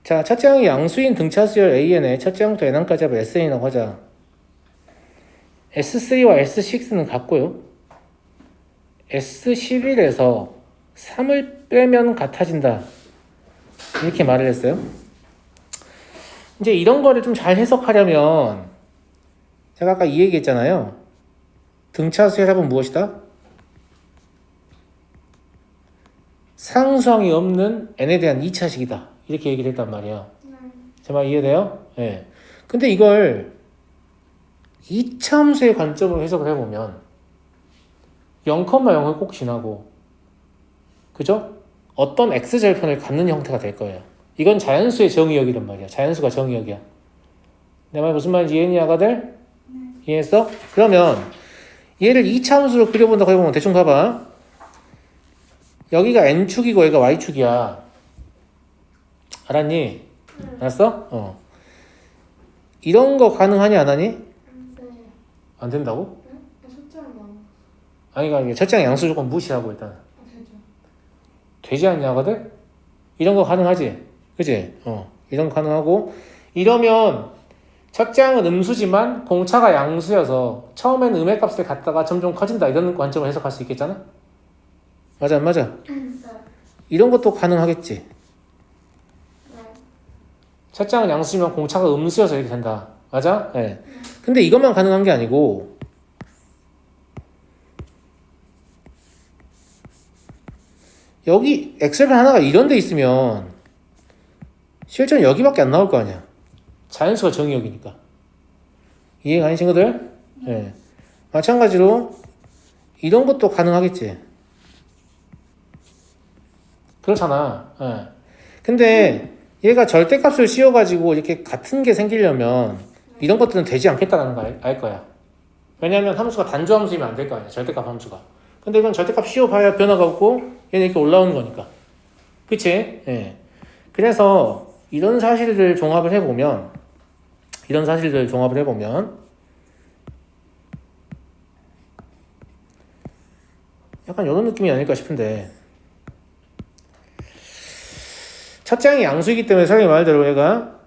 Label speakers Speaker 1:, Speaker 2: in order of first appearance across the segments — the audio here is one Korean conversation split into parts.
Speaker 1: 자, 첫째 항이 양수인 등차수열 AN에 첫째 항부터 n항까지 합을 SN이라고 하자. S3와 S6는 같고요. S11에서 3을 빼면 같아진다. 이렇게 말을 했어요. 이제 이런 거를 좀 잘 해석하려면 제가 아까 이 얘기 했잖아요. 등차수의 합은 무엇이다? 상수항이 없는 n에 대한 2차식이다. 이렇게 얘기를 했단 말이에요. 제 말 이해돼요? 예. 네. 근데 이걸 2차 함수의 관점으로 해석을 해보면 0,0을 꼭 지나고 그죠? 어떤 x절편을 갖는 형태가 될 거예요. 이건 자연수의 정의역이란 말이야. 자연수가 정의역이야. 내 말 무슨 말인지 이해했니, 아가들? 이해했어? 그러면 얘를 2차 함수로 그려본다고 해보면 대충 봐봐. 여기가 n축이고 여기가 y축이야. 알았니? 알았어? 이런 거 가능하니 안 하니? 안 된다고? 아니, 그러니까 첫째 양수 조건 무시하고 일단. 되지 않냐, 아가들? 이런 거 가능하지? 그지? 이런 거 가능하고. 이러면 첫째 항은 음수지만 공차가 양수여서 처음에는 음의 값을 갖다가 점점 커진다. 이런 관점을 해석할 수 있겠잖아? 맞아, 안 맞아? 이런 것도 가능하겠지? 첫째 항은 양수지만 공차가 음수여서 이렇게 된다. 맞아? 네. 근데 이것만 가능한 게 아니고 여기 엑셀편 하나가 이런 데 있으면 실제는 여기밖에 안 나올 거 아니야. 자연수가 정의역이니까. 이해가 아니 친구들? 네. 마찬가지로 이런 것도 가능하겠지. 그렇잖아. 네. 근데 얘가 절대값을 씌워가지고 이렇게 같은 게 생기려면 이런 것들은 되지 않겠다는 걸 알 거야. 왜냐하면 함수가 단조함수이면 안 될 거 아니야. 절대값 함수가. 근데 이건 절대값 씌워봐야 변화가 없고 얘는 이렇게 올라오는 거니까. 그치? 예. 그래서 이런 사실들 종합을 해보면 약간 이런 느낌이 아닐까 싶은데 첫째 항이 양수이기 때문에 선생님 말대로 얘가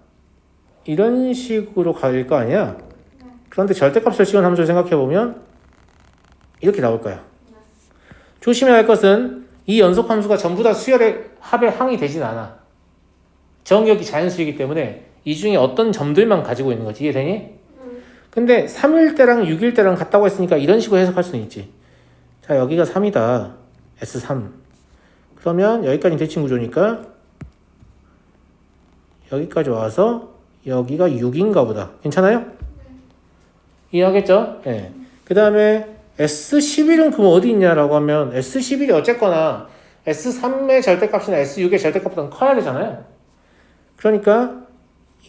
Speaker 1: 이런 식으로 갈 거 아니야? 그런데 절대값을 씌운 함수를 생각해보면 이렇게 나올 거야. 조심해야 할 것은 이 연속 함수가 전부 다 수열의 합의 항이 되진 않아. 정의역이 자연수이기 때문에 이 중에 어떤 점들만 가지고 있는 거지. 이해되니? 근데 3일 때랑 6일 때랑 같다고 했으니까 이런 식으로 해석할 수는 있지. 자, 여기가 3이다. S3. 그러면 여기까지 대칭 구조니까 여기까지 와서 여기가 6인가 보다. 괜찮아요? 이해하겠죠? 네. 그 다음에 S11은 그럼 어디 있냐라고 하면 S11이 어쨌거나 S3의 절대값이나 S6의 절대값보다는 커야 되잖아요. 그러니까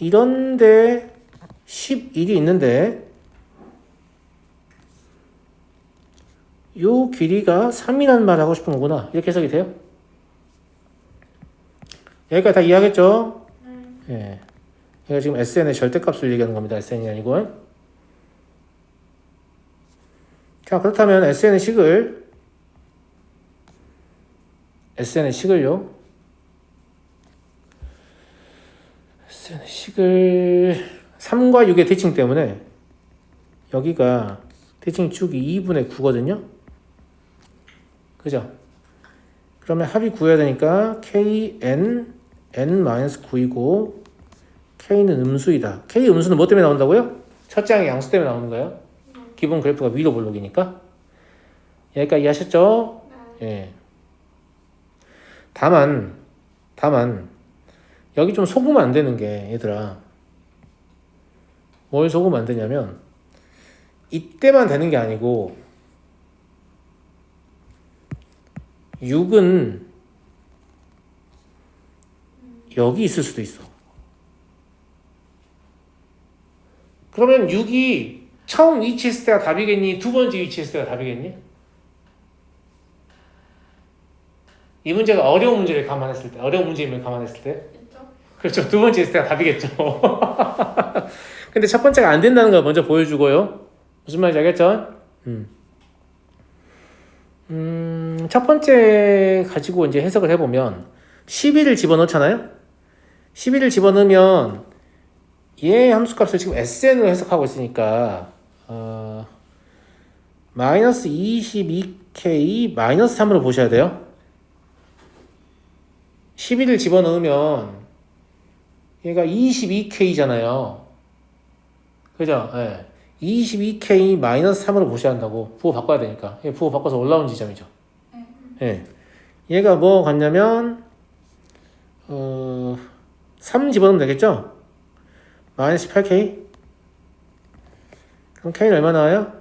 Speaker 1: 이런데 11이 있는데 요 길이가 3이라는 말을 하고 싶은 거구나. 이렇게 해석이 돼요? 여기까지 다 이해하겠죠? 예. 얘가 지금 SN의 절대값을 얘기하는 겁니다. SN이 아니고. 자, 그렇다면 SN의 식을요. SN의 식을 3과 6의 대칭 때문에 여기가 대칭 축이 2분의 9거든요. 그죠? 그러면 합이 구해야 되니까 KN n-9이고 K는 음수이다. K 음수는 뭐 때문에 나온다고요? 첫째 항의 양수 때문에 나오는 거예요. 기본 그래프가 위로 볼록이니까. 여기까지 이해하셨죠? 예. 다만 여기 좀 속으면 안 되는 게 얘들아 뭘 속으면 안 되냐면 이때만 되는 게 아니고 6은 여기 있을 수도 있어. 그러면 6이 처음 위치했을 때가 답이겠니? 두 번째 위치했을 때가 답이겠니? 이 문제가 어려운 문제를 감안했을 때, 어려운 문제임을 감안했을 때. 그렇죠. 두 번째 했을 때가 답이겠죠. 근데 첫 번째가 안 된다는 걸 먼저 보여주고요. 무슨 말인지 알겠죠? 첫 번째 가지고 이제 해석을 해보면 11을 집어넣잖아요. 11을 집어넣으면 얘 함수값을 지금 SN으로 해석하고 있으니까 마이너스 22K 마이너스 3으로 보셔야 돼요. 11을 집어넣으면 얘가 22K잖아요. 그죠? 예. 22K 마이너스 3으로 보셔야 한다고. 부호 바꿔야 되니까. 부호 바꿔서 올라온 지점이죠. 예. 얘가 뭐 같냐면 3 집어넣으면 되겠죠? 마이너스 18K. 그럼 K는 얼마 나와요?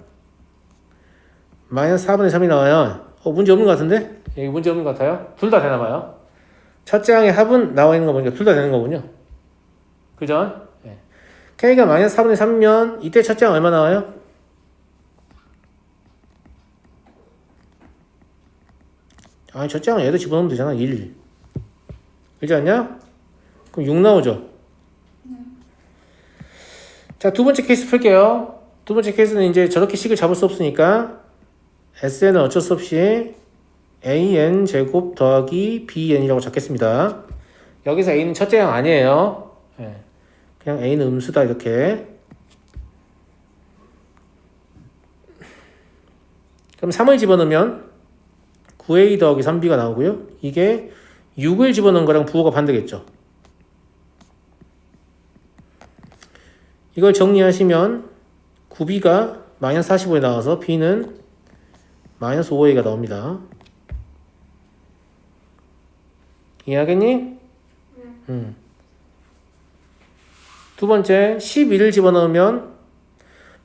Speaker 1: 마이너스 4분의 3이 나와요. 문제 없는 것 같은데? 여기 문제 없는 것 같아요? 둘 다 되나봐요. 첫째 항의 합은 나와 있는 거 보니까 둘 다 되는 거군요. 그죠? 네. K가 마이너스 4분의 3면 이때 첫째 항 얼마 나와요? 아니 첫째 항 얘도 집어넣으면 되잖아. 1. 그렇지 않냐? 그럼 6 나오죠? 자, 두 번째 케이스 풀게요. 두 번째 케이스는 이제 저렇게 식을 잡을 수 없으니까 SN은 어쩔 수 없이 AN 제곱 더하기 BN이라고 잡겠습니다. 여기서 A는 첫째 항 아니에요. 네. 그냥 A는 음수다 이렇게. 그럼 3을 집어넣으면 9A 더하기 3B가 나오고요. 이게 6을 집어넣은 거랑 부호가 반대겠죠. 이걸 정리하시면 9B가 마이너스 45에 나와서 B는 마이너스 5A가 나옵니다. 이해하겠니? 두 번째 11을 집어넣으면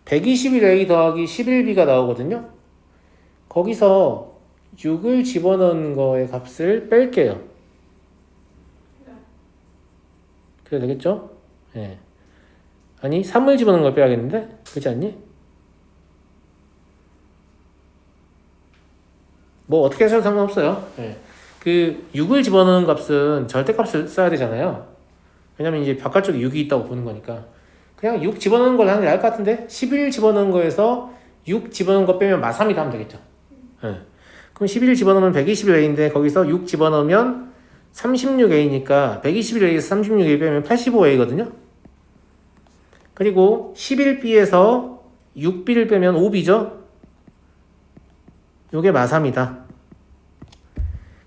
Speaker 1: 121A 더하기 11B가 나오거든요. 거기서 6을 집어넣은 거의 값을 뺄게요. 그래야 되겠죠? 네. 아니 3을 집어넣은 걸 빼야겠는데? 그렇지 않니? 뭐 어떻게 해서도 상관없어요. 네. 그 6을 집어넣은 값은 절대값을 써야 되잖아요. 왜냐면 이제 바깥쪽에 6이 있다고 보는 거니까. 그냥 6 집어넣는 걸 하는 게 나을 것 같은데 11 집어넣은 거에서 6 집어넣은 거 빼면 마3이 하면 되겠죠. 네. 그럼 11 집어넣으면 121A인데 거기서 6 집어넣으면 36A니까 121A에서 36A 빼면 85A거든요. 그리고 11B에서 6B를 빼면 5B죠. 요게 마3이다.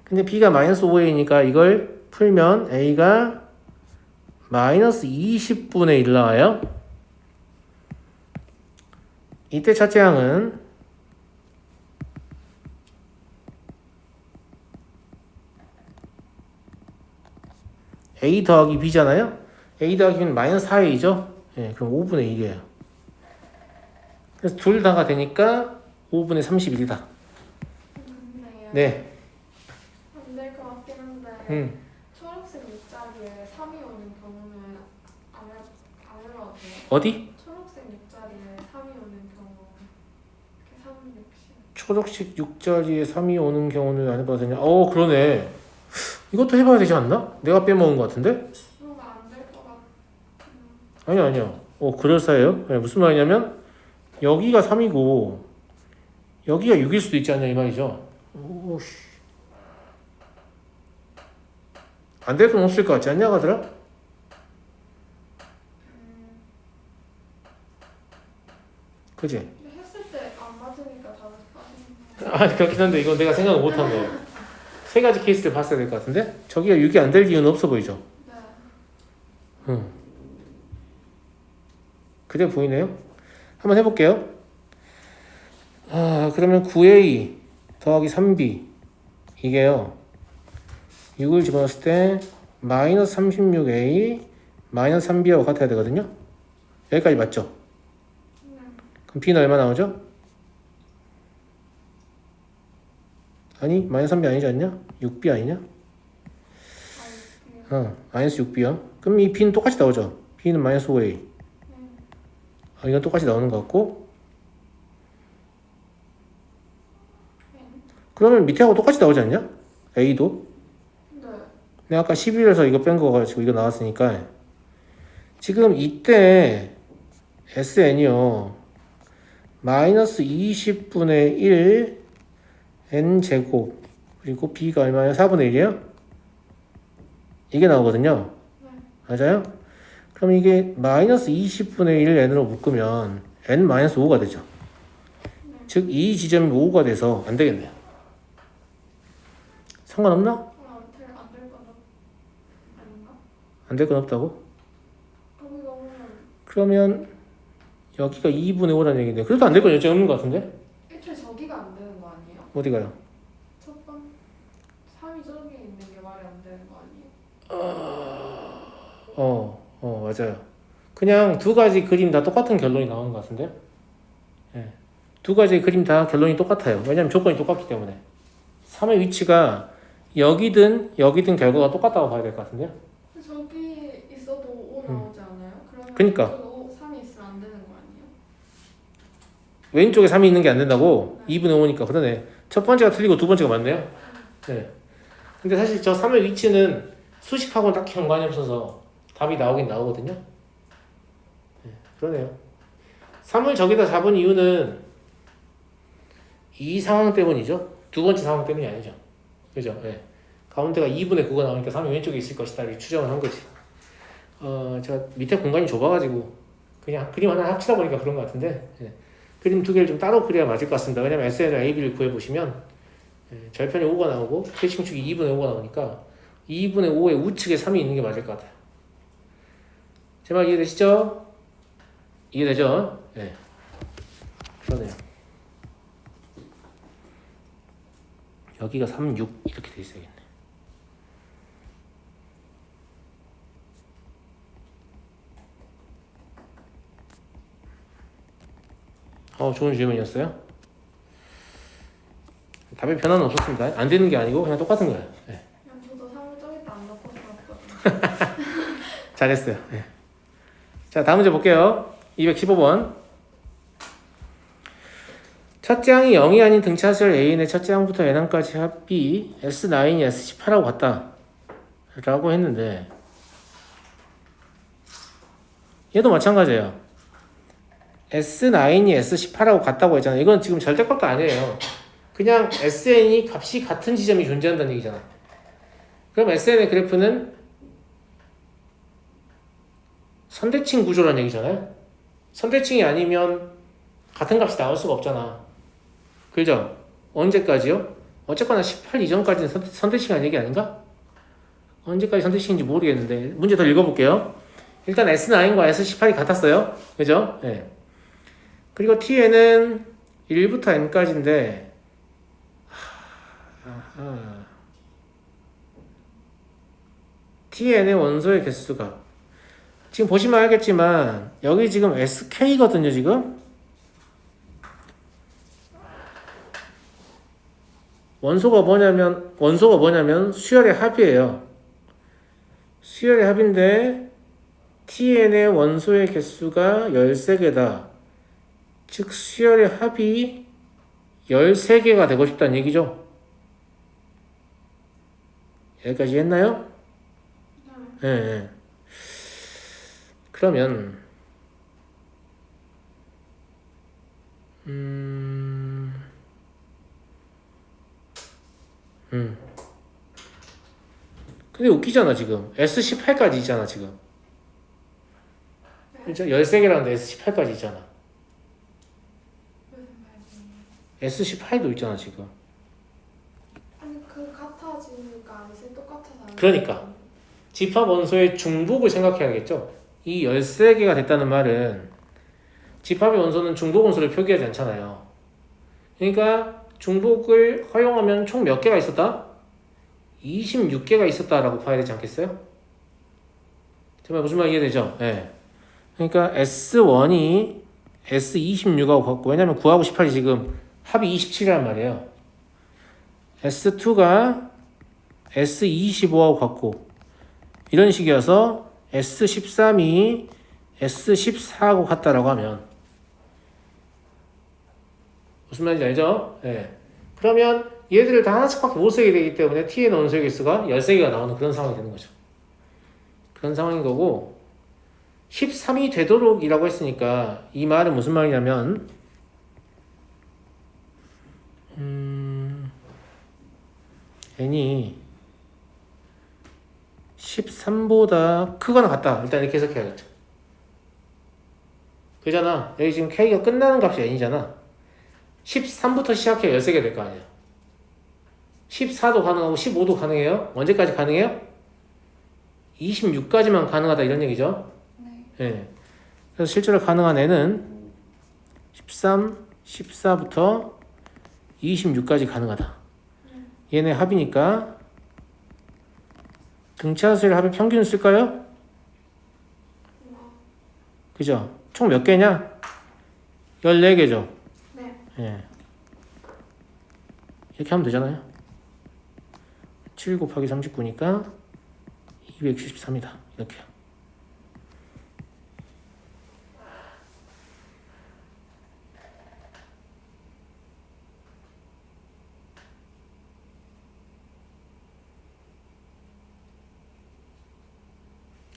Speaker 1: 근데 B가 마이너스 5A니까 이걸 풀면 A가 마이너스 20분의 1 나와요. 이때 첫째 항은 A 더하기 B잖아요. A 더하기 B는 마이너스 4A죠. 예, 그럼 5분의 1이에요. 그래서 둘 다가 되니까 5분의 31이다. 네.
Speaker 2: 안 될 것 같긴 한데 초록색 밑자리에 3이 오는 경우는 안 해봐도 돼요?
Speaker 1: 어디?
Speaker 2: 초록색 밑자리에 3이 오는 경우 3, 60
Speaker 1: 초록색 6자리에 3이 오는 경우는 안 해봐도 되냐? 그러네. 이것도 해봐야 되지 않나? 내가 빼먹은 것 같은데?
Speaker 2: 뭔가 안 될 것 같아.
Speaker 1: 아니요. 그럴싸해요. 네, 무슨 말이냐면 여기가 3이고 여기가 6일 수도 있지 않냐 이 말이죠. 안 될 건 없을 것 같지 않냐 가더라? 그지?
Speaker 2: 했을 때 안 맞으니까 답을 빠지는
Speaker 1: 그렇긴 한데 이건 내가 생각을 못한 거예요. 세 가지 케이스를 봤어야 될 것 같은데 저기가 6이 안 될 이유는 없어 보이죠?
Speaker 2: 네.
Speaker 1: 그래 보이네요. 한번 해볼게요. 그러면 9A 더하기 3B 이게요 6을 집어넣었을 때 마이너스 36A 마이너스 3B하고 같아야 되거든요. 여기까지 맞죠? 그럼 B는 얼마 나오죠? 아니 마이너스 3B 아니지 않냐? 6B 아니냐? 마이너스 6B요. 그럼 이 B는 똑같이 나오죠? B는 마이너스 5A. 이건 똑같이 나오는 것 같고 그러면 밑에하고 똑같이 나오지 않냐? A도?
Speaker 2: 네.
Speaker 1: 내가 아까 11에서 이거 뺀 거 가지고 이거 나왔으니까 지금 이때 SN이요 마이너스 20분의 1 N제곱 그리고 B가 얼마예요? 4분의 1이에요? 이게 나오거든요. 맞아요? 그럼 이게 마이너스 20분의 1 n으로 묶으면 n 마이너스 5가 되죠. 즉 이 지점이 5가 돼서 안 되겠네요. 상관없나?
Speaker 2: 안될 거는 아닌가?
Speaker 1: 안 될 건 없다고?
Speaker 2: 거기가 보면
Speaker 1: 그러면 여기가 2분의 5라는 얘기인데 그래도 안 될 건 여지 없는 것 같은데?
Speaker 2: 애초에 저기가 안 되는 거 아니에요?
Speaker 1: 어디가요?
Speaker 2: 첫 번, 3이 저기 있는 게 말이 안 되는 거 아니에요?
Speaker 1: 맞아요. 그냥 두 가지 그림 다 똑같은 결론이 나오는 것 같은데? 예. 두 가지 그림 다 결론이 똑같아요. 왜냐면 조건이 똑같기 때문에. 3의 위치가 여기든 결과가 똑같다고 봐야 될 것 같은데요?
Speaker 2: 저기 있어도 5 나오지 않아요? 그러면
Speaker 1: 그니까.
Speaker 2: 이쪽에 3이 있으면 안 되는 거 아니에요?
Speaker 1: 왼쪽에 3이 있는 게 안 된다고? 2분의 5니까. 그러네. 첫 번째가 틀리고 두 번째가 맞네요? 네. 근데 사실 저 3의 위치는 수식하고는 딱히 연관이 없어서 답이 나오긴 나오거든요? 네, 그러네요. 3을 저기다 잡은 이유는 이 상황 때문이죠. 두 번째 상황 때문이 아니죠. 그죠? 네. 가운데가 2분의 9가 나오니까 3이 왼쪽에 있을 것이다. 이렇게 추정을 한 거지. 제가 밑에 공간이 좁아가지고 그냥 그림 하나 합치다 보니까 그런 것 같은데 예. 그림 두 개를 좀 따로 그려야 맞을 것 같습니다. 왜냐면 SN과 AB를 구해보시면 절편이 5가 나오고 최칭축이 2분의 5가 나오니까 2분의 5의 우측에 3이 있는 게 맞을 것 같아요. 제 말 이해되시죠? 이해되죠? 네. 그러네요. 여기가 3, 6 이렇게 돼 있어야겠네. 좋은 질문이었어요. 답에 변화는 없었습니다. 안 되는 게 아니고 그냥 똑같은 거예요. 네.
Speaker 2: 그냥 저도 3을 저기다 안 넣고 들었거든요.
Speaker 1: 잘했어요. 네. 자, 다음 문제 볼게요. 215번. 첫째 항이 0이 아닌 등차수열 A의 첫째 항부터 N항까지 합이 S9이 S18하고 같다. 라고 했는데 얘도 마찬가지예요. S9이 S18하고 같다고 했잖아요. 이건 지금 절대값도 아니에요. 그냥 SN이 값이 같은 지점이 존재한다는 얘기잖아. 그럼 SN의 그래프는 선대칭 구조라는 얘기잖아요. 선대칭이 아니면 같은 값이 나올 수가 없잖아. 그죠? 언제까지요? 어쨌거나 18 이전까지는 선대칭이라는 얘기 아닌가? 언제까지 선대칭인지 모르겠는데 문제 더 읽어볼게요. 일단 S9과 S18이 같았어요. 그죠? 네. 그리고 T에는 1부터 N까지인데 Tn의 원소의 개수가 지금 보시면 알겠지만 여기 지금 SK거든요. 지금 원소가 뭐냐면 수열의 합이에요. 수열의 합인데 Tn의 원소의 개수가 13개다. 즉 수열의 합이 13개가 되고 싶다는 얘기죠. 여기까지 했나요? 네. 그러면 근데 웃기잖아 지금. S18까지 있잖아 지금. 그렇죠? 13개라는데 S18까지 있잖아. S18도 있잖아 지금.
Speaker 2: 아니 그 같아지니까 아니지 똑같아서 안
Speaker 1: 그러니까 집합 원소의 중복을 생각해야겠죠. 이 13개가 됐다는 말은 집합의 원소는 중복 원소를 표기하지 않잖아요. 그러니까 중복을 허용하면 총 몇 개가 있었다? 26개가 있었다라고 봐야 되지 않겠어요? 정말 무슨 말 이해되죠? 네. 그러니까 S1이 S26하고 같고, 왜냐면 9하고 18이 지금 합이 27이란 말이에요. S2가 S25하고 같고, 이런 식이어서 S13이 S14하고 같다라고 하면 무슨 말인지 알죠? 네. 그러면 얘들을 다 하나씩밖에 못 쓰게 되기 때문에 T의 원소의 개수가 13개가 나오는 그런 상황이 되는 거죠. 그런 상황인 거고 13이 되도록 이라고 했으니까 이 말은 무슨 말이냐면 N이 13보다 크거나 같다. 일단 이렇게 해석해야겠죠. 그잖아. 여기 지금 K가 끝나는 값이 n이잖아. 13부터 시작해 13개 될 거 아니야. 14도 가능하고 15도 가능해요. 언제까지 가능해요? 26까지만 가능하다 이런 얘기죠.
Speaker 2: 네.
Speaker 1: 예. 그래서 실제로 가능한 애는 13, 14부터 26까지 가능하다. 얘네 합이니까 등차수의 합의 평균을 쓸까요? 그죠? 총 몇 개냐? 14개죠.
Speaker 2: 네.
Speaker 1: 예. 이렇게 하면 되잖아요. 7 곱하기 39니까 273이다. 이렇게.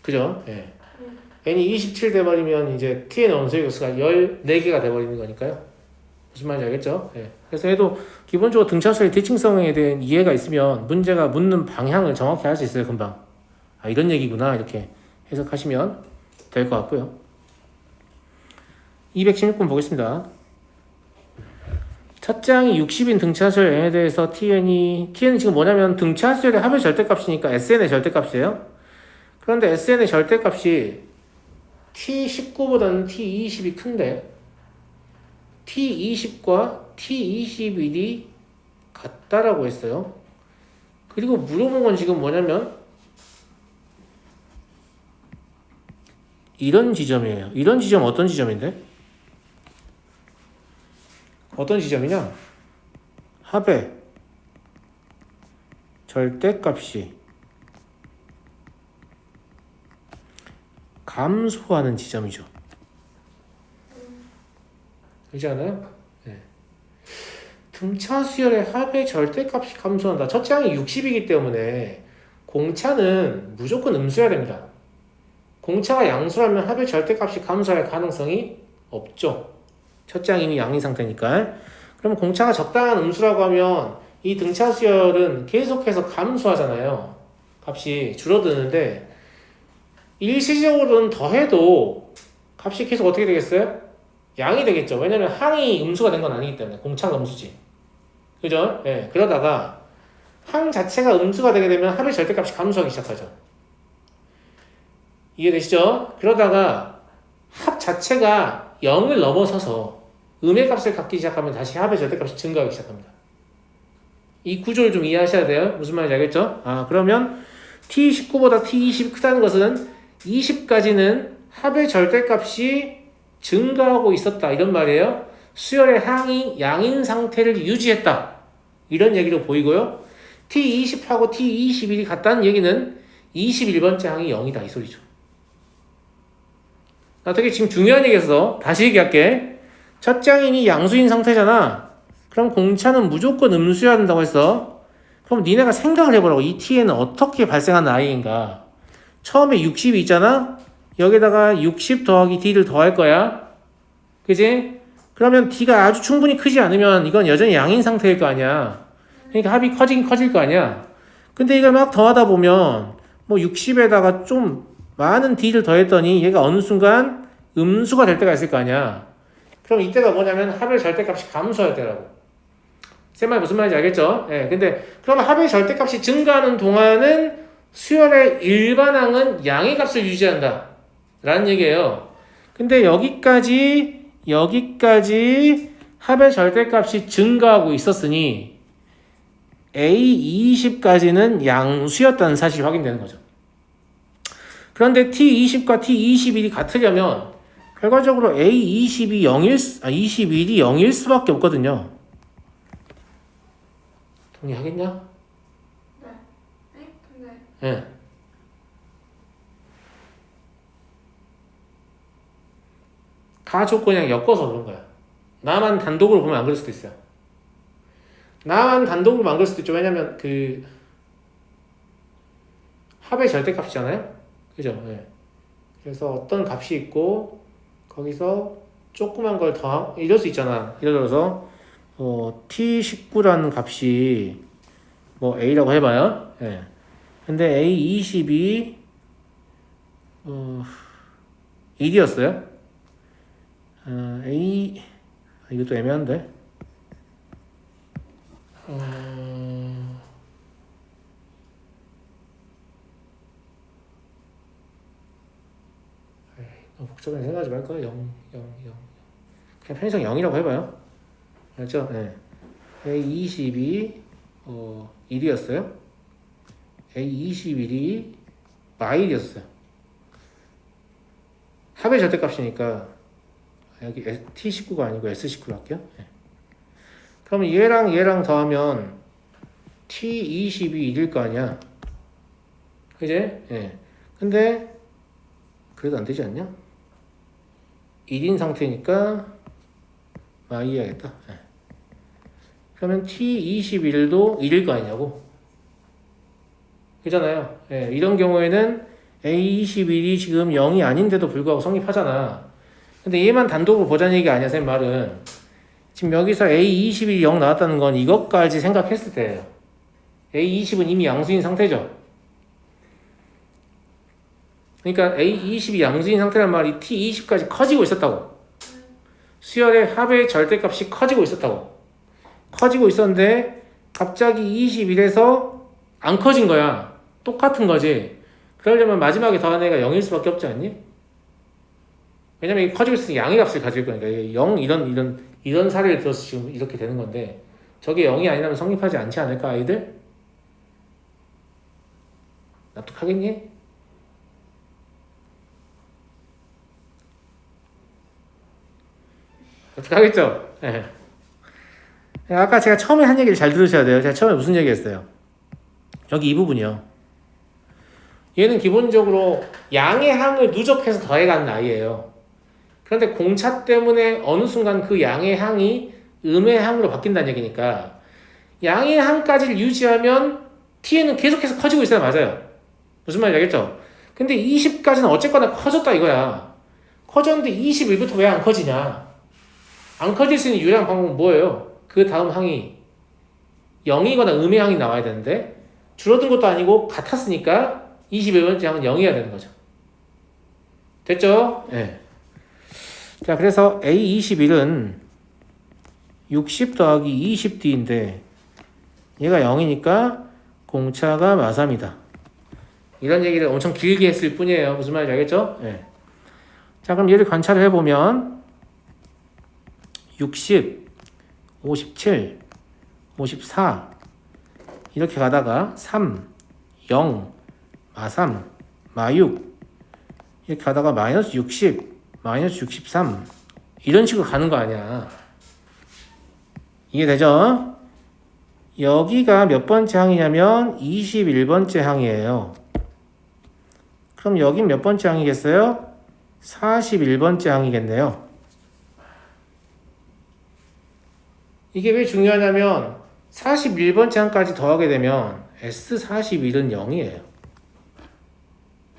Speaker 1: 그죠? 예. n이 27 돼버리면 이제 t에 넣은 수의 개수가 14개가 돼버리는 거니까요. 무슨 말인지 알겠죠? 예. 그래서 얘도 기본적으로 등차수의 대칭성에 대한 이해가 있으면 문제가 묻는 방향을 정확히 알 수 있어요. 금방. 아, 이런 얘기구나. 이렇게 해석하시면 될 것 같고요. 216번 보겠습니다. 첫 장이 60인 등차수열 n에 대해서 tn은 지금 뭐냐면 등차수열의 합의 절대값이니까 sn의 절대값이에요. 그런데 sn의 절대값이 t19보다는 t20이 큰데 t20과 t21이 같다라고 했어요. 그리고 물어본 건 지금 뭐냐면 이런 지점이에요. 이런 지점 어떤 지점인데? 어떤 지점이냐? 합의 절대값이 감소하는 지점이죠. 그렇지 않아요? 네. 등차 수열의 합의 절대값이 감소한다. 첫 장이 60이기 때문에 공차는 무조건 음수여야 됩니다. 공차가 양수라면 합의 절대값이 감소할 가능성이 없죠. 첫 장이 이미 양인 상태니까. 그럼 공차가 적당한 음수라고 하면 이 등차 수열은 계속해서 감소하잖아요. 값이 줄어드는데 일시적으로는 더해도 값이 계속 어떻게 되겠어요? 양이 되겠죠. 왜냐면 항이 음수가 된 건 아니기 때문에 공차가 음수지. 그죠? 예. 그러다가 항 자체가 음수가 되게 되면 합의 절대값이 감소하기 시작하죠. 이해되시죠? 그러다가 합 자체가 0을 넘어서서 음의 값을 갖기 시작하면 다시 합의 절대값이 증가하기 시작합니다. 이 구조를 좀 이해하셔야 돼요. 무슨 말인지 알겠죠? 아, 그러면 t19보다 t20이 크다는 것은 20까지는 합의 절대값이 증가하고 있었다 이런 말이에요. 수열의 항이 양인 상태를 유지했다 이런 얘기로 보이고요. t20하고 t21이 같다는 얘기는 21번째 항이 0이다 이 소리죠. 나 되게 지금 중요한 얘기였어. 다시 얘기할게. 첫 장인이 양수인 상태잖아. 그럼 공차는 무조건 음수여야 된다고 했어. 그럼 니네가 생각을 해보라고. 이 t에는 어떻게 발생한 i인가. 처음에 60이 있잖아. 여기다가 60 더하기 d를 더할 거야. 그지? 그러면 d가 아주 충분히 크지 않으면 이건 여전히 양인 상태일 거 아니야. 그러니까 합이 커지긴 커질 거 아니야. 근데 이걸 막 더하다 보면 뭐 60에다가 좀 많은 d를 더했더니 얘가 어느 순간 음수가 될 때가 있을 거 아니야. 그럼 이때가 뭐냐면 합의 절대값이 감소할 때라고. 제 말 무슨 말인지 알겠죠? 예. 근데 그러면 합의 절대값이 증가하는 동안은 수열의 일반항은 양의 값을 유지한다 라는 얘기예요. 근데 여기까지 합의 절대값이 증가하고 있었으니 A20까지는 양수였다는 사실이 확인되는 거죠. 그런데 T20과 T21이 같으려면 결과적으로 A20이 21이 0일 수밖에 없거든요. 동의하겠냐?
Speaker 2: 네? 근데
Speaker 1: 예. 가 조건이랑 엮어서 그런 거야. 나만 단독으로 보면 안 그럴 수도 있어요. 나만 단독으로 안 그럴 수도 있죠. 왜냐면 그 합의 절대값이잖아요. 그죠? 예. 그래서 어떤 값이 있고 거기서 조그만 걸 더 이럴 수 있잖아. 예를 들어서 T19라는 값이 뭐 A라고 해봐요. 예. 근데 A22 1이었어요. 이것도 애매한데. 복잡하게 생각하지 말까요? 0. 그냥 편의상 0이라고 해봐요. 알죠? 네. A22 1이었어요. A21이 마일이었어요. 합의 절대값이니까 여기 T19가 아니고 S19로 할게요. 네. 그러면 얘랑 더하면 T22 1일 거 아니야. 그지? 예. 근데 그래도 안 되지 않냐? 1인 상태니까 마이 해야겠다. 예. 그러면 T21도 1일 거 아니냐고. 그잖아요. 예. 이런 경우에는 A21이 지금 0이 아닌데도 불구하고 성립하잖아. 근데 얘만 단독으로 보자는 얘기 아니야, 쌤 말은. 지금 여기서 A21이 0 나왔다는 건 이것까지 생각했을 때예요. A20은 이미 양수인 상태죠. 그러니까 A20이 양수인 상태란 말이 T20까지 커지고 있었다고. 수열의 합의 절대값이 커지고 있었다고. 커지고 있었는데 갑자기 21에서 안 커진 거야. 똑같은 거지. 그러려면 마지막에 더한 애가 0일 수밖에 없지 않니? 왜냐면 이게 커지고 있으니 양의 값을 가질 거니까. 0 이런 사례를 들어서 지금 이렇게 되는 건데 저게 0이 아니라면 성립하지 않지 않을까, 아이들? 납득하겠니? 납득하겠죠? 네. 아까 제가 처음에 한 얘기를 잘 들으셔야 돼요. 제가 처음에 무슨 얘기했어요? 여기 이 부분이요. 얘는 기본적으로 양의 항을 누적해서 더해가는 아이예요. 그런데 공차 때문에 어느 순간 그 양의 항이 음의 항으로 바뀐다는 얘기니까 양의 항까지를 유지하면 t는 계속해서 커지고 있어야 맞아요. 무슨 말인지 알겠죠? 근데 20까지는 어쨌거나 커졌다 이거야. 커졌는데 21부터 왜 안 커지냐? 안 커질 수 있는 유일한 방법은 뭐예요? 그 다음 항이 0이거나 음의 항이 나와야 되는데 줄어든 것도 아니고 같았으니까 21번째 항은 0이어야 되는 거죠. 됐죠? 네. 자, 그래서 A21은 60 더하기 20D인데 얘가 0이니까 공차가 마삼이다. 이런 얘기를 엄청 길게 했을 뿐이에요. 무슨 말인지 알겠죠? 네. 자, 그럼 얘를 관찰을 해보면 60, 57, 54 이렇게 가다가 3, 0, 마3, 마6 이렇게 가다가 마이너스 60, 마이너스 63 이런 식으로 가는 거 아니야. 이해되죠? 여기가 몇 번째 항이냐면 21번째 항이에요. 그럼 여긴 몇 번째 항이겠어요? 41번째 항이겠네요. 이게 왜 중요하냐면 41번째 항까지 더하게 되면 S41은 0이에요.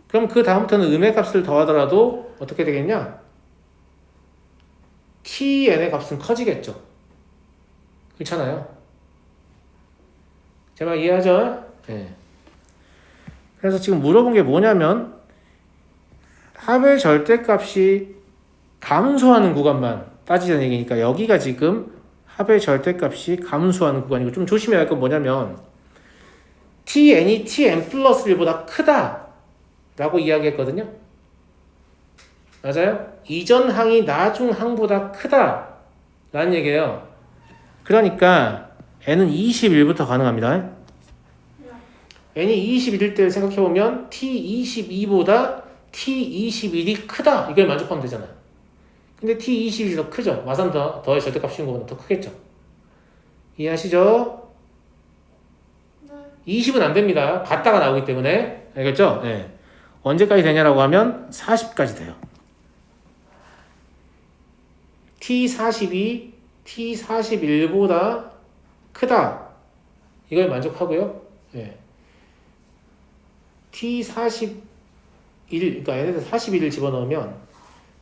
Speaker 1: 그럼 그 다음부터는 음의 값을 더하더라도 어떻게 되겠냐? Tn의 값은 커지겠죠. 그렇잖아요. 제 말 이해하죠? 네. 그래서 지금 물어본 게 뭐냐면 합의 절대값이 감소하는 구간만 따지자는 얘기니까 여기가 지금 합의 절대값이 감소하는 구간이고 좀 조심해야 할 건 뭐냐면 Tn이 Tn 플러스 1보다 크다 라고 이야기했거든요. 맞아요? 이전 항이 나중 항보다 크다 라는 얘기예요. 그러니까 n은 21부터 가능합니다. n이 21일 때를 생각해보면 T22보다 T21이 크다 이걸 만족하면 되잖아요. 근데 T21이 더 크죠. 마산 더의 절대값 쉬운 거보다 더 크겠죠. 이해하시죠?
Speaker 2: 네.
Speaker 1: 20은 안 됩니다. 같다가 나오기 때문에. 알겠죠? 네. 언제까지 되냐라고 하면 40까지 돼요. T42, T41보다 크다. 이걸 만족하고요. 네. T41, 그러니까 얘네들 41을 집어넣으면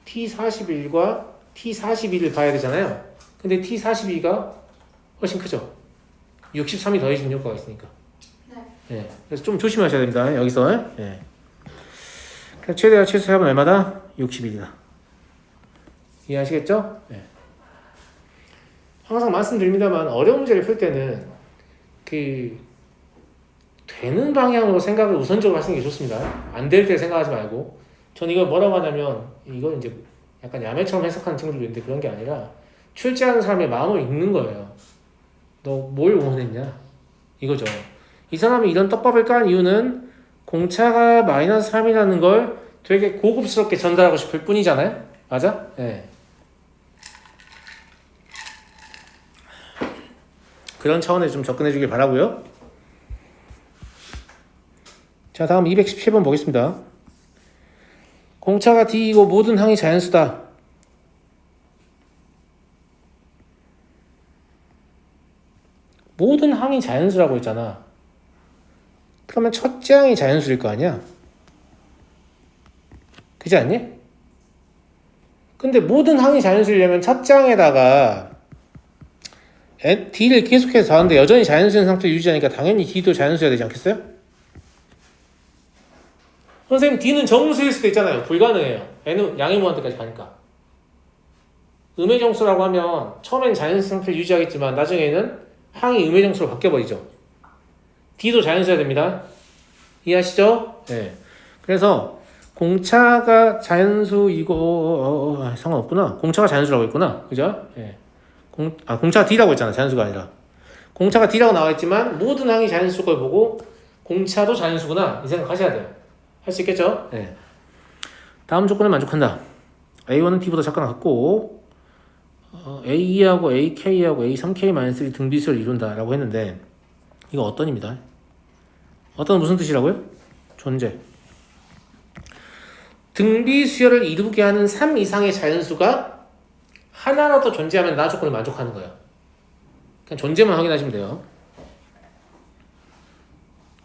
Speaker 1: T41과 T41을 봐야 되잖아요. 근데 T42가 훨씬 크죠. 63이 더해지는 효과가 있으니까.
Speaker 2: 네.
Speaker 1: 예. 그래서 좀 조심하셔야 됩니다. 여기서. 예. 그래서 최대와 최소 합은 얼마다? 60이다. 이해하시겠죠? 예. 항상 말씀드립니다만 어려운 문제를 풀 때는 그 되는 방향으로 생각을 우선적으로 하시는 게 좋습니다. 안 될 때 생각하지 말고. 전 이걸 뭐라고 하냐면 이건 이제 약간 야매처럼 해석하는 친구들도 있는데 그런 게 아니라 출제하는 사람의 마음을 읽는 거예요. 너 뭘 원했냐? 이거죠. 이 사람이 이런 떡밥을 깐 이유는 공차가 마이너스 3이라는 걸 되게 고급스럽게 전달하고 싶을 뿐이잖아요. 맞아? 네. 그런 차원에서 좀 접근해 주길 바라고요. 자, 다음 217번 보겠습니다. 공차가 D이고 모든 항이 자연수다. 모든 항이 자연수라고 했잖아. 그러면 첫째 항이 자연수일 거 아니야? 그지 않니? 근데 모든 항이 자연수이려면 첫째 항에다가 D를 계속해서 하는데 여전히 자연수인 상태를 유지하니까 당연히 D도 자연수여야 되지 않겠어요? 선생님 D는 정수일 수도 있잖아요. 불가능해요. N은 양의무한테까지 가니까. 음의 정수라고 하면 처음엔 자연수 상태를 유지하겠지만 나중에는 항이 음의 정수로 바뀌어버리죠. D도 자연수여야 됩니다. 이해하시죠? 네. 그래서 공차가 자연수이고 상관없구나. 공차가 자연수라고 했구나. 그죠? 네. 공차가 D라고 했잖아. 자연수가 아니라. 공차가 D라고 나와있지만 모든 항이 자연수일 걸 보고 공차도 자연수구나. 이 생각 하셔야 돼요. 할 수 있겠죠? 네. 다음 조건에 만족한다. A1은 D보다 작거나 같고 A2하고 AK하고 A3K-1이 등비수를 이룬다라고 했는데 이거 어떤입니다. 어떤 무슨 뜻이라고요? 존재. 등비수열을 이루게 하는 3 이상의 자연수가 하나라도 존재하면 나 조건을 만족하는 거예요. 그냥 존재만 확인하시면 돼요.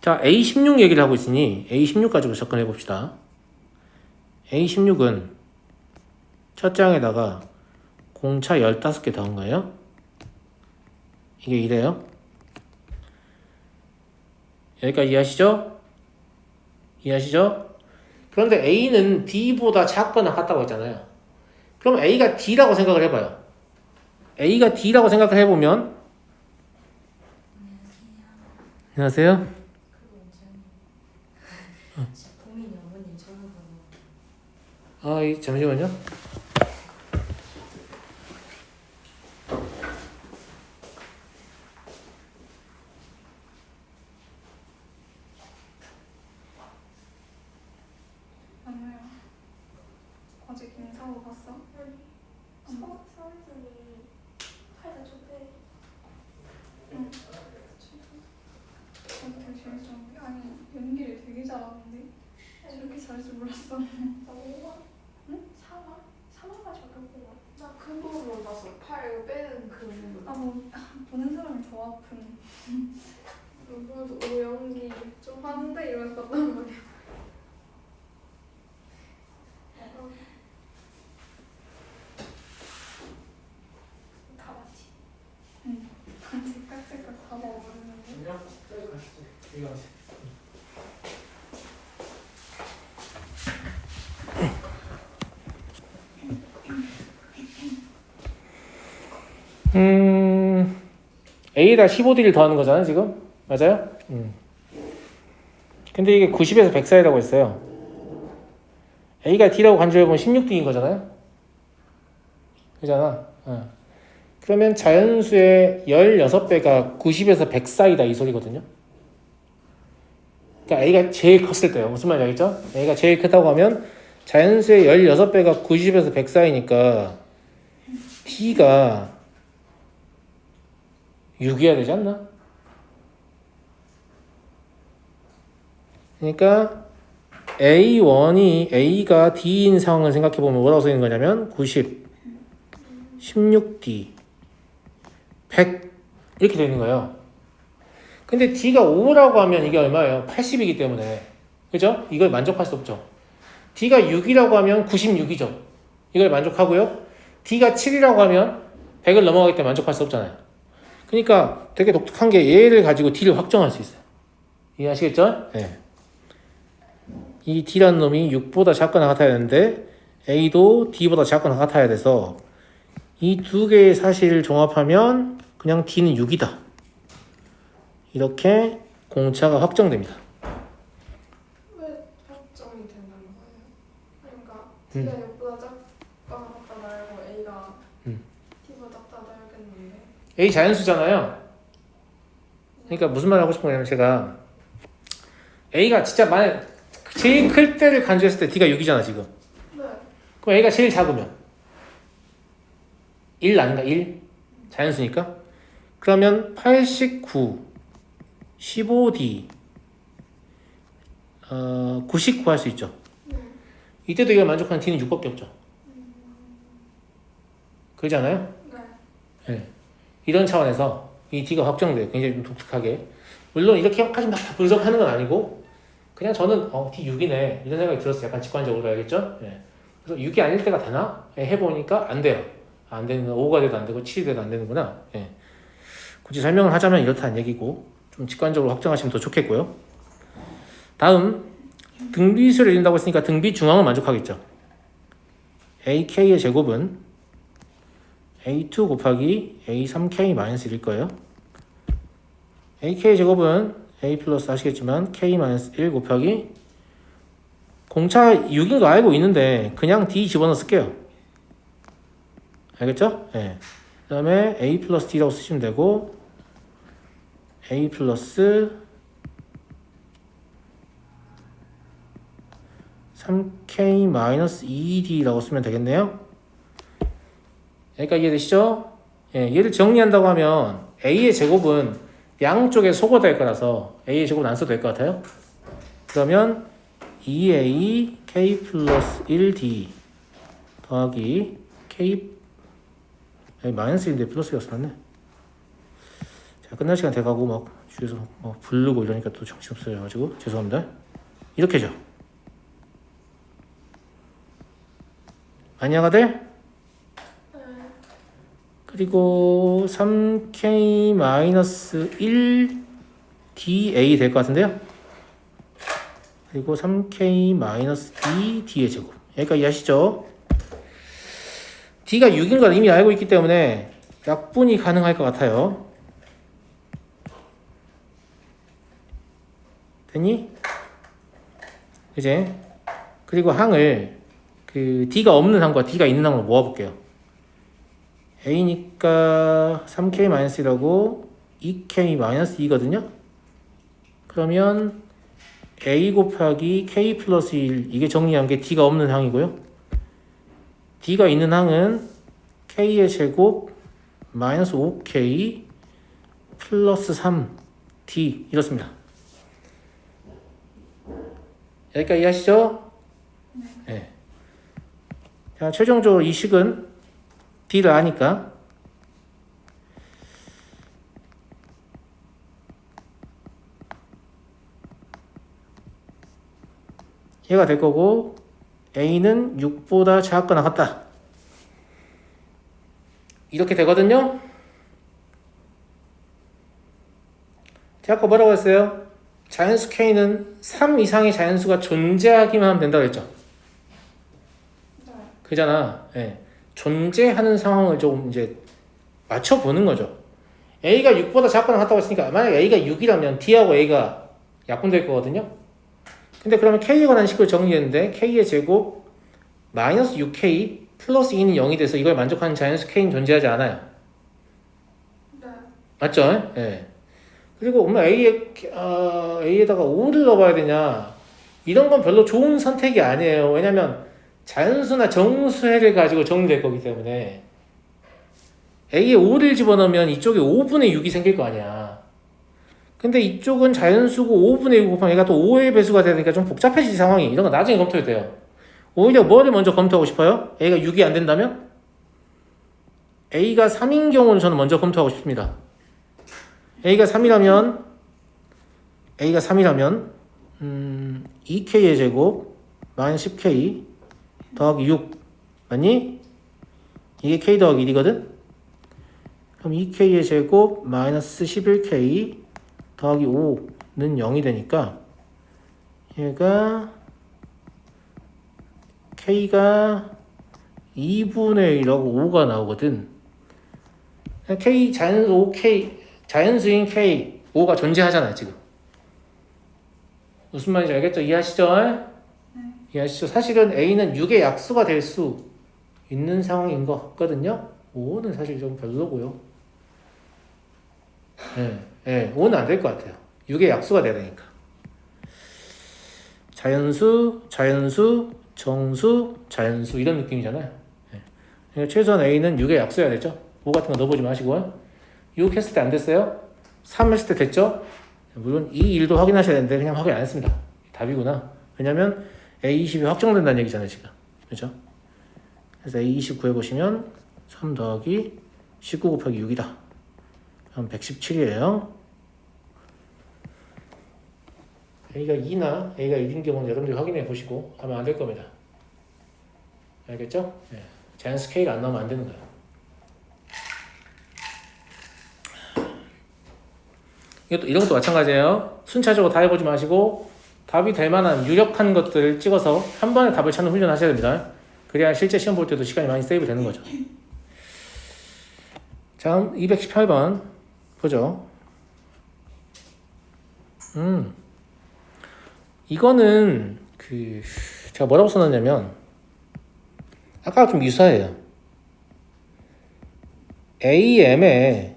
Speaker 1: 자, A16 얘기를 하고 있으니 A16 가지고 접근해 봅시다. A16은 첫 장에다가 공차 15개 더한 거예요. 이게 이래요. 여기까지 이해하시죠? 이해하시죠? 그런데 A는 D보다 작거나 같다고 했잖아요. 그럼 A가 D라고 생각을 해봐요. A가 D라고 생각을 해보면 안녕하세요.
Speaker 3: 동민이 어머님 전화번호.
Speaker 1: 잠시만요.
Speaker 2: 아니요. 어제 김사고 봤어?
Speaker 3: 서울분이 팔다 줬대.
Speaker 2: 응. 되게 재밌었는데? 아니 연기를 되게 잘하는데 저렇게 잘할 줄 몰랐어.
Speaker 3: 나 5만? 응? 4만? 4만까지 바뀌었구나. 나 그 부분만 봤어. 팔 빼는 그 부분.
Speaker 2: 뭐 보는 사람이 더 아픈.
Speaker 3: 그래서 연기 좀 하는데 이러면서 봤단 말이야. 다 봤지?
Speaker 2: 응. 째깍째깍 다 먹었는데.
Speaker 1: A에다 15D를 더하는 거잖아요, 지금? 맞아요? 근데 이게 90에서 100 사이라고 했어요. A가 D라고 간주해보면 16D인 거잖아요? 그잖아. 그러면 자연수의 16배가 90에서 100 사이다, 이 소리거든요. 그러니까 A가 제일 컸을 때요. 무슨 말인지 알겠죠? A가 제일 크다고 하면 자연수의 16배가 90에서 100 사이니까 D가 6이어야 되지 않나? 그러니까 A1이 A가 D인 상황을 생각해보면 뭐라고 써있는 거냐면 90, 16D, 100 이렇게 되는 거예요. 근데 D가 5라고 하면 이게 얼마예요? 80이기 때문에. 그죠? 이걸 만족할 수 없죠. D가 6이라고 하면 96이죠. 이걸 만족하고요. D가 7이라고 하면 100을 넘어가기 때문에 만족할 수 없잖아요. 그러니까 되게 독특한 게 얘를 가지고 D를 확정할 수 있어요. 이해하시겠죠? 네. 이 D라는 놈이 6보다 작거나 같아야 되는데 A도 D보다 작거나 같아야 돼서 이 두 개의 사실을 종합하면 그냥 D는 6이다. 이렇게 공차가 확정됩니다.
Speaker 2: 왜 확정이 된다는 거예요? 그러니까 D가 6보다 작거나 같다 말고 A가 D보다 작다 알겠는데.
Speaker 1: A 자연수잖아요. 그러니까 무슨 말 하고 싶은 거냐면 제가 A가 진짜 만약 제일 클 때를 간주했을 때 D가 6이잖아 지금.
Speaker 2: 네.
Speaker 1: 그럼 A가 제일 작으면 1 아닌가? 1? 자연수니까. 그러면 89, 15D, 99 할 수 있죠.
Speaker 2: 네.
Speaker 1: 이때도 이걸 만족하는 D는 6밖에 없죠. 그러지 않아요?
Speaker 2: 네.
Speaker 1: 네. 이런 차원에서 이 D가 확정돼요. 굉장히 좀 독특하게. 물론 이렇게까지 막 분석하는 건 아니고 그냥 저는 D 6이네 이런 생각이 들었어요. 약간 직관적으로 알겠죠? 네. 그래서 6이 아닐 때가 되나? 해보니까 안 돼요. 안 되는 5가 돼도 안 되고 7이 돼도 안 되는구나. 네. 굳이 설명을 하자면 이렇다는 얘기고 좀 직관적으로 확정하시면 더 좋겠고요. 다음 등비수를 이룬다고 했으니까 등비 중앙을 만족하겠죠. AK의 제곱은 A2 곱하기 A3K-1일 거예요. AK의 제곱은 A 플러스 아시겠지만 K-1 곱하기 공차 6인 거 알고 있는데 그냥 D 집어넣어 쓸게요. 알겠죠? 네. 그 다음에 A 플러스 D라고 쓰시면 되고 A 플러스 3K-2D라고 쓰면 되겠네요. 여기까지 이해되시죠? 예, 얘를 정리한다고 하면 A의 제곱은 양쪽에 소거될 거라서 A의 제곱은 안 써도 될 것 같아요. 그러면 2A K 플러스 1D 더하기 K 마이너스 1인데 플러스가 썼네. 자, 끝날 시간 돼가고 막 주위에서 막 부르고 이러니까 또 정신없어져가지고 죄송합니다. 이렇게죠. 많이 하가들? 그리고 3K-1DA 될 것 같은데요. 그리고 3K-2D의 제곱. 여기까지 이해하시죠? D가 6인 걸 이미 알고 있기 때문에 약분이 가능할 것 같아요. 됐니? 그제? 그리고 항을 그 D가 없는 항과 D가 있는 항으로 모아볼게요. A니까 3K-1이라고 2K-2거든요. 그러면 A 곱하기 K 플러스 1 이게 정리한 게 D가 없는 항이고요. D가 있는 항은 K의 제곱 마이너스 5K 플러스 3D 이렇습니다. 여기까지 이해하시죠? 네. 자, 최종적으로 이 식은 D를 아니까 얘가 될 거고 A는 6보다 작거나 같다. 이렇게 되거든요. 제가 아까 뭐라고 했어요? 자연수 K는 3 이상의 자연수가 존재하기만 하면 된다고 했죠. 그잖아. 예. 존재하는 상황을 조금 이제 맞춰보는 거죠. A가 6보다 작거나 같다고 했으니까 만약에 A가 6이라면 D하고 A가 약분될 거거든요. 근데 그러면 K에 관한 식을 정리했는데 K의 제곱 마이너스 6K 플러스 2는 0이 돼서 이걸 만족하는 자연수 K는 존재하지 않아요.
Speaker 2: 네.
Speaker 1: 맞죠? 예. 그리고 엄마 A에다가 5를 넣어봐야 되냐 이런 건 별로 좋은 선택이 아니에요. 왜냐면 자연수나 정수해를 가지고 정리될 거기 때문에 A에 5를 집어넣으면 이쪽에 5분의 6이 생길 거 아니야. 근데 이쪽은 자연수고 5분의 6 곱하면 얘가 또 5의 배수가 되니까 좀 복잡해질 상황이 이런 거 나중에 검토해도 돼요. 오히려 뭐를 먼저 검토하고 싶어요? A가 6이 안 된다면? A가 3인 경우는 저는 먼저 검토하고 싶습니다. A가 3이라면 2K의 제곱 마이너스 10K 더하기 6 맞니? 이게 K 더하기 1이거든? 그럼 2K의 제곱 마이너스 11K 더하기 5 0이 되니까 얘가 K가 2분의 1하고 5가 나오거든. K 자연수 5K 자연수인 K 5가 존재하잖아요 지금. 무슨 말인지 알겠죠? 이해하시죠?
Speaker 3: 네.
Speaker 1: 이해하시죠? 사실은 A는 6의 약수가 될 수 있는 상황인 것 같거든요. 5는 사실 좀 별로고요. 예, 5는 안 될 것 같아요. 6의 약수가 돼야 되니까. 자연수, 정수, 자연수 이런 느낌이잖아요. 예. 최소한 A는 6의 약수여야 되죠. 5 같은 거 넣어보지 마시고 6 했을 때 안 됐어요? 3 했을 때 됐죠? 물론 이 일도 확인하셔야 되는데 그냥 확인 안 했습니다. 답이구나. 왜냐면 A20이 확정된다는 얘기잖아요 지금. 그죠? 그래서 A20 구해보시면 3 더하기 19 곱하기 6이다. 그럼 117이에요. A가 2나 A가 1인 경우는 여러분들이 확인해 보시고 하면 안 될 겁니다. 알겠죠? 네. 자연수 K가 안 나오면 안 되는 거예요. 이런 것도 마찬가지예요. 순차적으로 다 해보지 마시고 답이 될 만한 유력한 것들을 찍어서 한 번에 답을 찾는 훈련을 하셔야 됩니다. 그래야 실제 시험 볼 때도 시간이 많이 세이브 되는 거죠. 다음 218번 보죠. 이거는 제가 뭐라고 써놨냐면 아까랑 좀 유사해요. AM의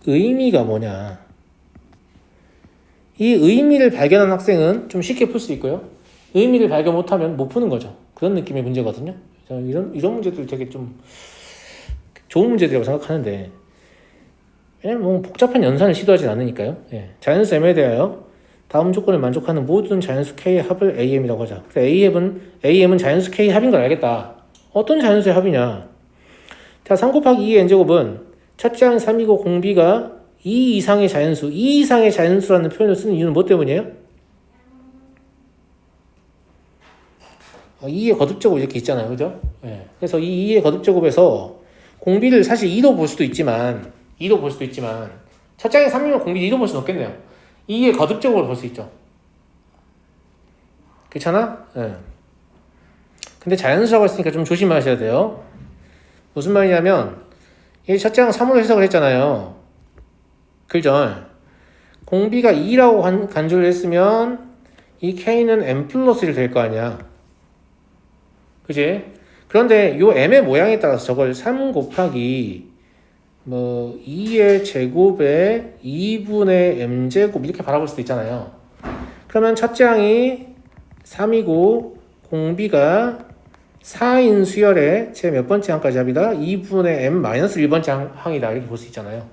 Speaker 1: 의미가 뭐냐. 이 의미를 발견한 학생은 좀 쉽게 풀 수 있고요. 의미를 발견 못하면 못 푸는 거죠. 그런 느낌의 문제거든요. 이런 문제들 되게 좀 좋은 문제들이라고 생각하는데 왜냐면 뭐 복잡한 연산을 시도하진 않으니까요. 예. 자연수 M에 대하여 다음 조건을 만족하는 모든 자연수 K의 합을 AM이라고 하자. 그래서 AM은 자연수 K의 합인 걸 알겠다. 어떤 자연수의 합이냐. 자, 3 곱하기 2의 n제곱은 첫째 항이 3이고 공비가 2 이상의 자연수, 2 이상의 자연수라는 표현을 쓰는 이유는 뭐 때문이에요? 2의 거듭제곱 이렇게 있잖아요. 그죠? 예. 그래서 이 2의 거듭제곱에서 공비를 사실 2로 볼 수도 있지만 첫 장에 3이면 공비 2로 볼 수는 없겠네요. 2의 거듭제곱으로 볼 수 있죠. 그렇잖아? 예. 근데 자연수라고 했으니까 좀 조심하셔야 돼요. 무슨 말이냐면 이 첫 장 3으로 해석을 했잖아요. 그죠? 공비가 2라고 간주를 했으면 이 K는 M 플러스 1 될 거 아니야. 그지? 그런데 요 M의 모양에 따라서 저걸 3 곱하기 2의 제곱에 2분의 M제곱 이렇게 바라볼 수도 있잖아요. 그러면 첫째 항이 3이고 공비가 4인 수열의 제 몇 번째 항까지 합이다? 2분의 M-1번째 항이다. 이렇게 볼 수 있잖아요.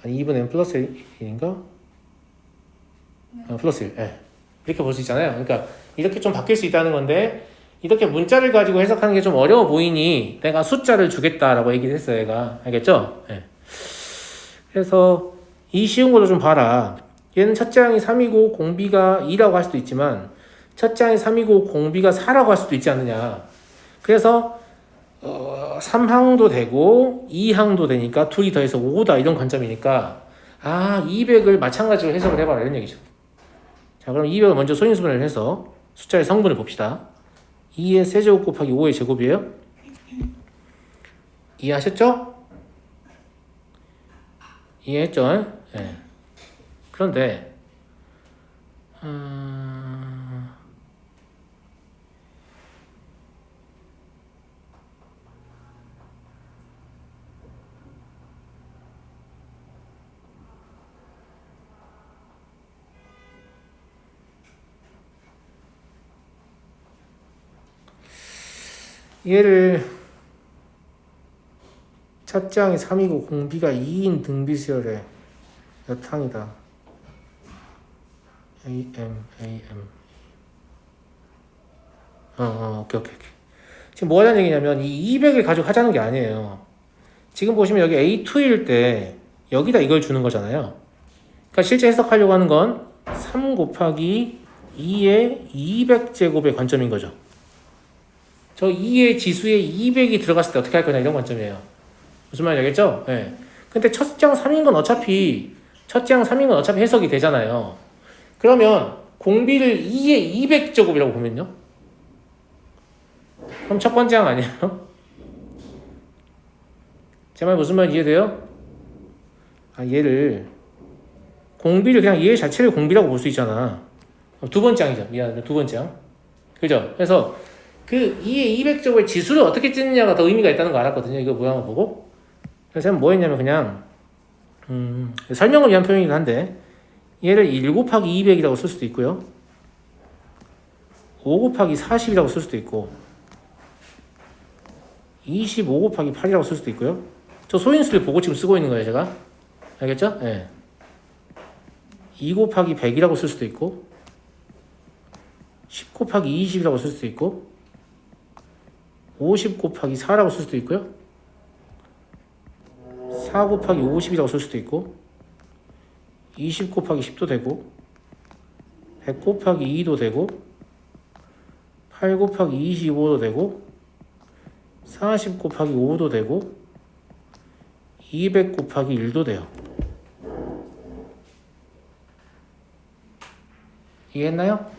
Speaker 1: 아니 2분의 M 플러스 1인가? 플러스 1. 예. 이렇게 볼 수 있잖아요. 그러니까 이렇게 좀 바뀔 수 있다는 건데 이렇게 문자를 가지고 해석하는 게 좀 어려워 보이니 내가 숫자를 주겠다라고 얘기를 했어요. 얘가. 알겠죠? 예. 그래서 이 쉬운 걸로 좀 봐라. 얘는 첫째 항이 3이고 공비가 2라고 할 수도 있지만 첫째 항이 3이고 공비가 4라고 할 수도 있지 않느냐. 그래서 3항도 되고 2항도 되니까 둘이 더해서 5다 이런 관점이니까 200을 마찬가지로 해석을 해봐라 이런 얘기죠. 자, 그럼 200을 먼저 소인수분해를 해서 숫자의 성분을 봅시다. 2의 세제곱 곱하기 5의 제곱이에요. 이해하셨죠? 이해했죠? 네. 그런데 얘를 첫째 항이 3이고 공비가 2인 등비수열의 몇 항이다. 오케이. 지금 뭐 하자는 얘기냐면 이 200을 가지고 하자는 게 아니에요. 지금 보시면 여기 A2일 때 여기다 이걸 주는 거잖아요. 그러니까 실제 해석하려고 하는 건 3 곱하기 2의 200제곱의 관점인 거죠. 저 2의 지수에 200이 들어갔을 때 어떻게 할 거냐 이런 관점이에요. 무슨 말인지 알겠죠? 네. 근데 첫 장 3인 건 어차피 첫째 항 3인 건 어차피 해석이 되잖아요. 그러면 공비를 2의 200제곱이라고 보면요. 그럼 첫 번째 항 아니에요? 제 말 무슨 말인지 이해돼요? 얘를 공비를 그냥 얘 자체를 공비라고 볼 수 있잖아. 두 번째 항이죠. 미안합니다. 두 번째 항. 그죠? 그래서 그 2의 200제곱의 지수를 어떻게 찢느냐가 더 의미가 있다는 거 알았거든요. 이거 모양을 보고. 그래서 뭐 했냐면 그냥 설명을 위한 표현이긴 한데 얘를 1 곱하기 200이라고 쓸 수도 있고요. 5 곱하기 40이라고 쓸 수도 있고 25 곱하기 8이라고 쓸 수도 있고요. 저 소인수를 보고 지금 쓰고 있는 거예요, 제가. 알겠죠? 예. 2 곱하기 100이라고 쓸 수도 있고 10 곱하기 20이라고 쓸 수도 있고 50 곱하기 4라고 쓸 수도 있고요. 4 곱하기 50이라고 쓸 수도 있고 20 곱하기 10도 되고 100 곱하기 2도 되고 8 곱하기 25도 되고 40 곱하기 5도 되고 200 곱하기 1도 돼요. 이해했나요?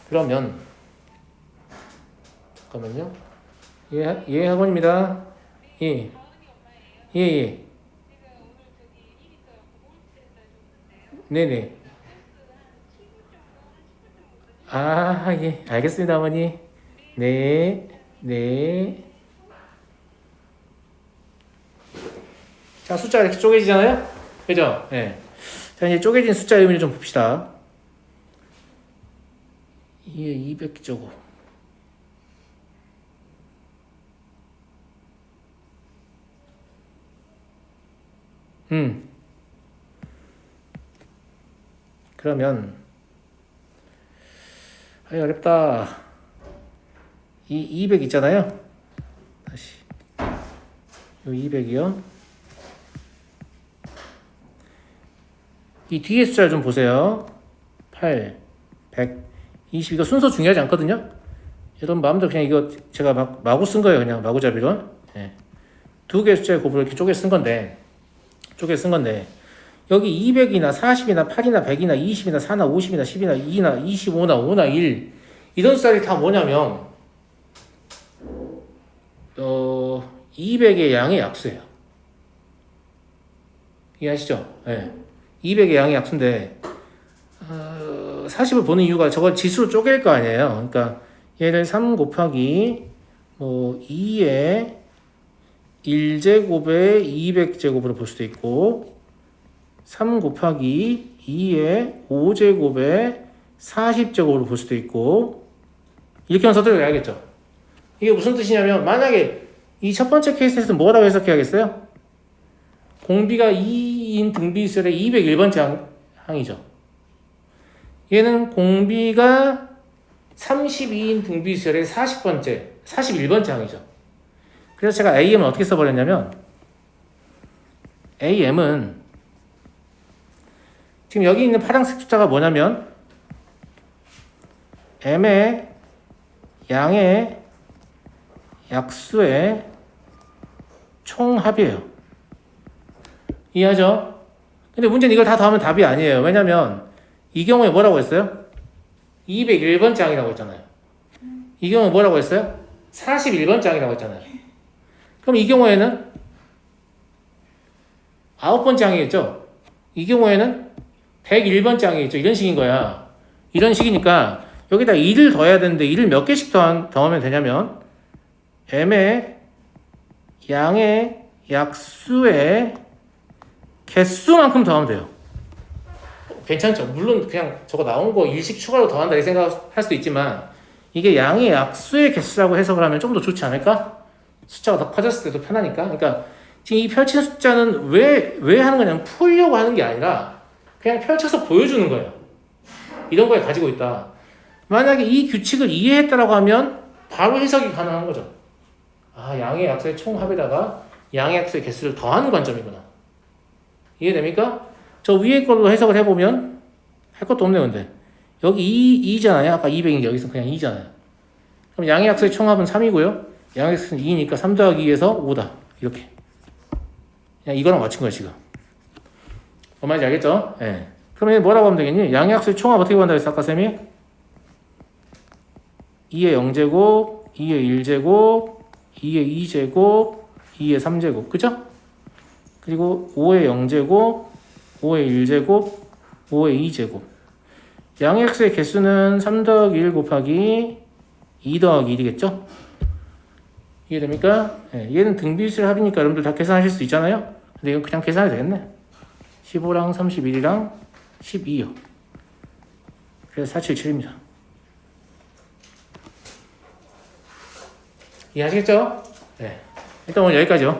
Speaker 1: 그러면 잠깐만요. 예, 학원입니다. 예. 예. 네네. 예. 알겠습니다, 어머니. 네. 자, 숫자가 이렇게 쪼개지잖아요? 그죠? 네. 자, 이제 쪼개진 숫자 의미를 좀 봅시다. 2에 200제곱. 그러면 어렵다. 이 200 있잖아요. 다시 요 200이요. 이 뒤에 숫자를 좀 보세요. 8, 100, 20. 이거 순서 중요하지 않거든요. 여러분 마음대로 그냥 이거 제가 마구 쓴 거예요. 그냥 마구잡이로. 네. 두 개의 숫자의 곱을 이렇게 쪼개 쓴 건데 여기 200이나 40이나 8이나 100이나 20이나 4나 50이나 10이나 2나 25나 5나 1 이런 숫자들이 다 뭐냐면 200의 양의 약수예요. 이해하시죠? 네. 200의 양의 약수인데 40을 보는 이유가 저걸 지수로 쪼갤 거 아니에요. 그러니까 얘를 3 곱하기 2의 1제곱의 200제곱으로 볼 수도 있고 3 곱하기 2의 5제곱의 40제곱으로 볼 수도 있고 이렇게만 써드려야겠죠. 이게 무슨 뜻이냐면 만약에 이 첫 번째 케이스에서는 뭐라고 해석해야겠어요? 공비가 2인 등비수열의 201번째 항이죠. 얘는 공비가 32인 등비수열의 41번째 항이죠. 그래서 제가 AM을 어떻게 써버렸냐면 AM은 지금 여기 있는 파란색 숫자가 뭐냐면 M의 양의 약수의 총합이에요. 이해하죠? 근데 문제는 이걸 다 더하면 답이 아니에요. 왜냐면 이 경우에 뭐라고 했어요? 201번째 항이라고 했잖아요. 이 경우에 뭐라고 했어요? 41번째 항이라고 했잖아요. 그럼 이 경우에는 9번째 항이겠죠? 이 경우에는 101번째 항이겠죠? 이런 식인 거야. 이런 식이니까 여기다 2를 더해야 되는데 2를 몇 개씩 더하면 되냐면 M의 양의 약수의 개수만큼 더하면 돼요. 괜찮죠? 물론 그냥 저거 나온 거 일식 추가로 더한다 이 생각할 수도 있지만 이게 양의 약수의 개수라고 해석을 하면 좀 더 좋지 않을까? 숫자가 더 커졌을 때도 편하니까. 그러니까 지금 이 펼친 숫자는 왜 하는 거냐면 풀려고 하는 게 아니라 그냥 펼쳐서 보여주는 거예요. 이런 거에 가지고 있다. 만약에 이 규칙을 이해했다라고 하면 바로 해석이 가능한 거죠. 양의 약수의 총합에다가 양의 약수의 개수를 더하는 관점이구나. 이해됩니까? 저 위에 걸로 해석을 해보면 할 것도 없네요. 근데 여기 2잖아요. 아까 200인데 여기서 그냥 2잖아요. 그럼 양의 약수의 총합은 3이고요. 양의 약수는 2니까 3 더하기 2에서 5다. 이렇게. 그냥 이거랑 맞춘 거야 지금. 뭔 말인지 알겠죠? 예. 네. 그러면 뭐라고 하면 되겠니? 양의 약수의 총합 어떻게 구한다고 했어 아까 쌤이? 2의 0제곱, 2의 1제곱, 2의 2제곱, 2의 3제곱. 그죠? 그리고 5의 0제곱, 5의 1제곱, 5의 2제곱. 양의 x의 개수는 3 더하기 1 곱하기 2 더하기 1이겠죠? 이해됩니까? 네, 얘는 등비수의 합이니까 여러분들 다 계산하실 수 있잖아요? 근데 이건 그냥 계산해도 되겠네. 15랑 31이랑 12요. 그래서 477입니다. 이해하시겠죠? 네. 일단 오늘 여기까지요.